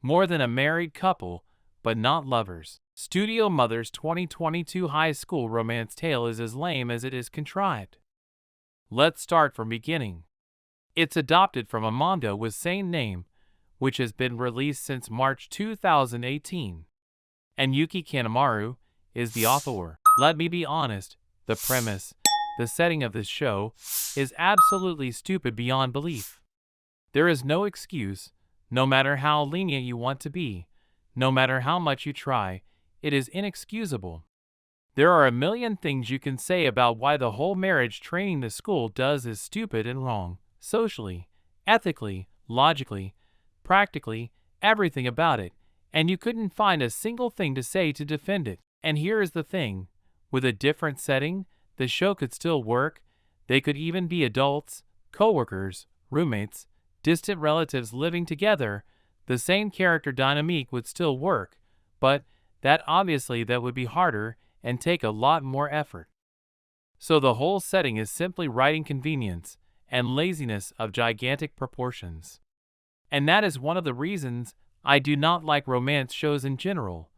More than a married couple, but not lovers. Studio Mother's 2022 high school romance tale is as lame as it is contrived. Let's start from beginning. It's adopted from a manga with same name, which has been released since March 2018. And Yuki Kanemaru is the author. Let me be honest, the premise, the setting of this show, is absolutely stupid beyond belief. There is no excuse, no matter how lenient you want to be, no matter how much you try, it is inexcusable. There are a million things you can say about why the whole marriage training the school does is stupid and wrong, socially, ethically, logically, practically, everything about it, and you couldn't find a single thing to say to defend it. And here is the thing, with a different setting, the show could still work. They could even be adults, co-workers, roommates, distant relatives living together. The same character dynamic would still work, but that would be harder and take a lot more effort. So the whole setting is simply writing convenience and laziness of gigantic proportions. And that is one of the reasons I do not like romance shows in general.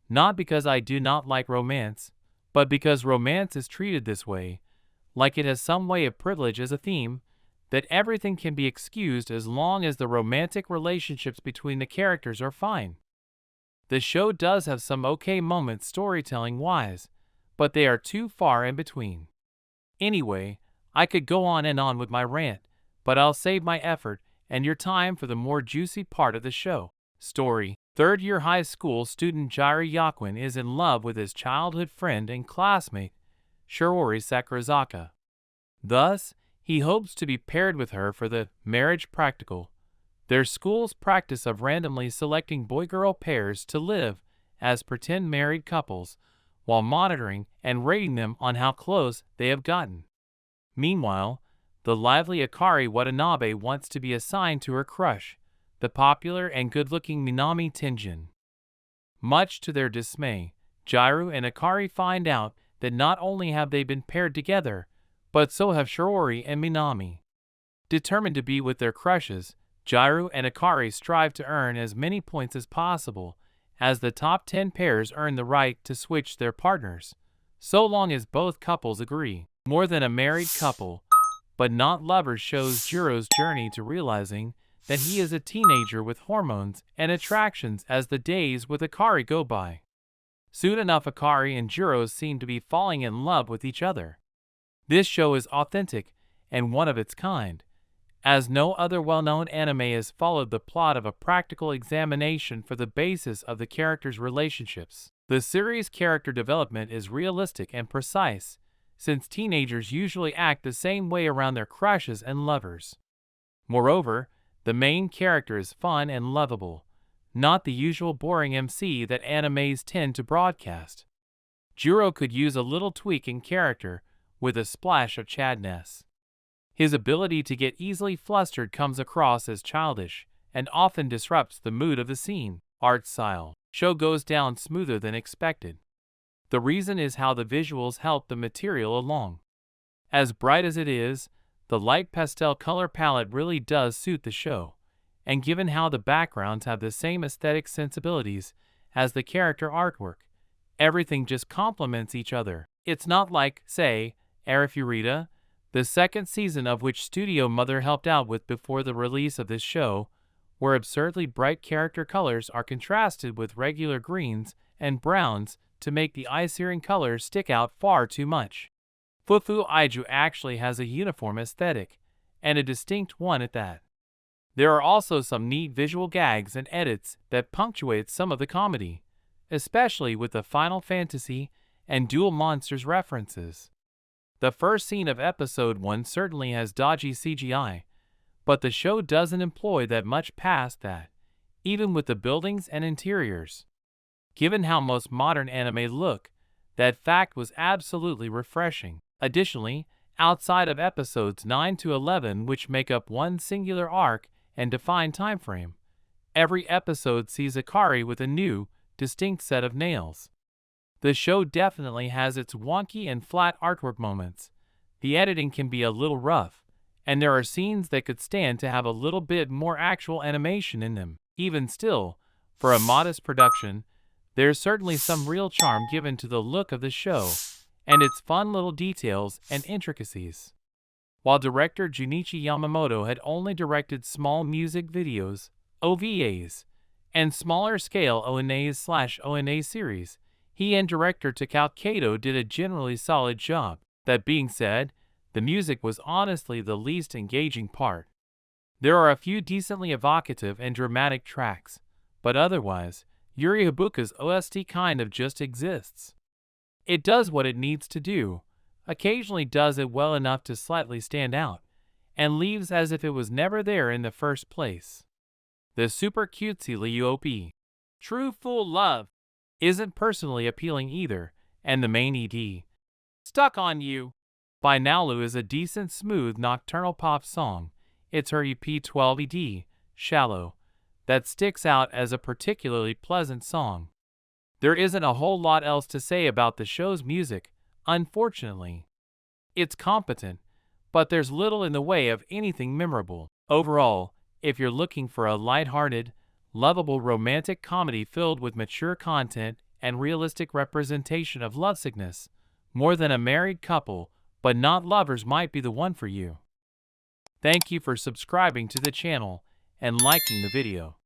Not because I do not like romance, but because romance is treated this way, like it has some way of privilege as a theme, that everything can be excused as long as the romantic relationships between the characters are fine. The show does have some okay moments storytelling-wise, but they are too far in between. Anyway, I could go on and on with my rant, but I'll save my effort and your time for the more juicy part of the show. Story: third-year high school student Jiro Yakuin is in love with his childhood friend and classmate, Shiori Sakurazaka. Thus, he hopes to be paired with her for the marriage practical, their school's practice of randomly selecting boy-girl pairs to live as pretend married couples, while monitoring and rating them on how close they have gotten. Meanwhile, the lively Akari Watanabe wants to be assigned to her crush, the popular and good-looking Minami Tenjin. Much to their dismay, Jiro and Akari find out that not only have they been paired together, but so have Shiori and Minami. Determined to be with their crushes, Jiro and Akari strive to earn as many points as possible, as the top 10 pairs earn the right to switch their partners, so long as both couples agree. More Than a Married Couple, but Not Lovers shows Jiro's journey to realizing that he is a teenager with hormones and attractions as the days with Akari go by. Soon enough, Akari and Jiro seem to be falling in love with each other. This show is authentic and one of its kind, as no other well-known anime has followed the plot of a practical examination for the basis of the characters' relationships. The series' character development is realistic and precise, since teenagers usually act the same way around their crushes and lovers. Moreover, the main character is fun and lovable, not the usual boring MC that animes tend to broadcast. Jiro could use a little tweak in character, with a splash of chadness. His ability to get easily flustered comes across as childish, and often disrupts the mood of the scene. Art style: show goes down smoother than expected. The reason is how the visuals help the material along. As bright as it is, the light pastel color palette really does suit the show, and given how the backgrounds have the same aesthetic sensibilities as the character artwork, everything just complements each other. It's not like, say, Arifureta, the second season of which Studio Mother helped out with before the release of this show, where absurdly bright character colors are contrasted with regular greens and browns to make the eye-searing colors stick out far too much. Fuufu Ijou actually has a uniform aesthetic, and a distinct one at that. There are also some neat visual gags and edits that punctuate some of the comedy, especially with the Final Fantasy and Duel Monsters references. The first scene of episode 1 certainly has dodgy CGI, but the show doesn't employ that much past that, even with the buildings and interiors. Given how most modern anime look, that fact was absolutely refreshing. Additionally, outside of episodes 9 to 11, which make up one singular arc and defined time frame, every episode sees Akari with a new, distinct set of nails. The show definitely has its wonky and flat artwork moments. The editing can be a little rough, and there are scenes that could stand to have a little bit more actual animation in them. Even still, For a modest production, there's certainly some real charm given to the look of the show and its fun little details and intricacies. While director Junichi Yamamoto had only directed small music videos, OVAs, and smaller-scale ONAs/ONA series, he and director Takao Kato did a generally solid job. That being said, the music was honestly the least engaging part. There are a few decently evocative and dramatic tracks, but otherwise, Yuri Habuka's OST kind of just exists. It does what it needs to do, occasionally does it well enough to slightly stand out, and leaves as if it was never there in the first place. The super cutesy Liu OP, True Fool Love, isn't personally appealing either, and the main ED, Stuck on You, by Nalu is a decent smooth nocturnal pop song. It's her EP12 ED, Shallow, that sticks out as a particularly pleasant song. There isn't a whole lot else to say about the show's music, unfortunately. It's competent, but there's little in the way of anything memorable. Overall, if you're looking for a lighthearted, lovable romantic comedy filled with mature content and realistic representation of lovesickness, More Than a Married Couple, but Not Lovers might be the one for you. Thank you for subscribing to the channel and liking the video.